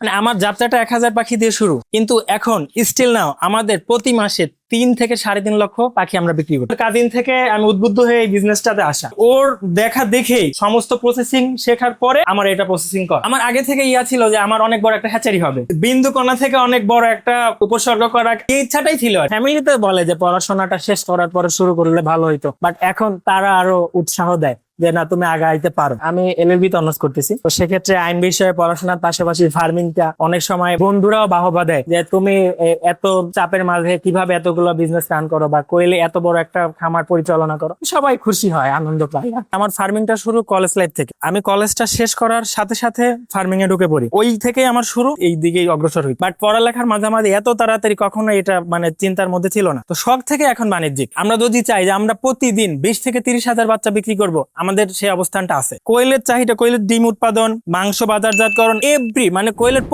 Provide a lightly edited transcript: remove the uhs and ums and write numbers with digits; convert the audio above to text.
মানে আমার যাত্রাটা 1000 পাখি দিয়ে শুরু, কিন্তু এখন স্টিল নাও আমাদের প্রতি মাসে 3 থেকে 3.5 লক্ষ পাখি আমরা বিক্রি করি। কাজিন থেকে আমি উদ্বুদ্ধ হয়ে এই বিজনেসটাতে আসা, ওর দেখা দেখেই সমস্ত প্রসেসিং শেখার পরে আমার এটা প্রসেসিং করা। আমার আগে থেকে ইয়া ছিল যে আমার অনেক বড় একটা হ্যাচারি হবে, বিন্দুকণা থেকে অনেক বড় একটা উপসর্গ করা, এই ইচ্ছাটাই ছিল। ফ্যামিলিতে বলে যে পড়াশোনাটা শেষ করার পরে শুরু করলে ভালো হইতো, বাট এখন তারা আরো উৎসাহ দেয় যে না, তুমি আগাইতে পারো। আমি এলএলবি তে অনার্স করতেছি, তো সেক্ষেত্রে আইন বিষয়ে পড়াশোনার পাশাপাশি ফার্মিংটা অনেক সময় বন্ধুরাও বাহবা দেয় যে তুমি এত চাপের মাঝে কিভাবে এতগুলো বিজনেস রান করো বা কোয়েলে এত বড় একটা খামার পরিচালনা করো। সবাই খুশি হয়, আনন্দ পায়। আমার ফার্মিংটা শুরু কলেজ লাইফ থেকে। আমি কলেজটা শেষ করার সাথে সাথে ফার্মিং এ ঢুকে পড়ি, ওই থেকেই আমার শুরু, এই দিকেই অগ্রসর হই। বাট পড়ালেখার মাঝামাঝি এত তাড়াতাড়ি কখনো এটা মানে চিন্তার মধ্যে ছিল না। তো শখ থেকে এখন বাণিজ্যিক। আমরা যদি চাই যে আমরা প্রতিদিন 20 থেকে 30 হাজার বাচ্চা বিক্রি করব, আমাদের সেই অবস্থানটা আছে। কোয়েলের চাহিদা, কোয়েলের ডিম উৎপাদন, মাংস বাজারজাতকরণ, এভরি মানে কোয়েলের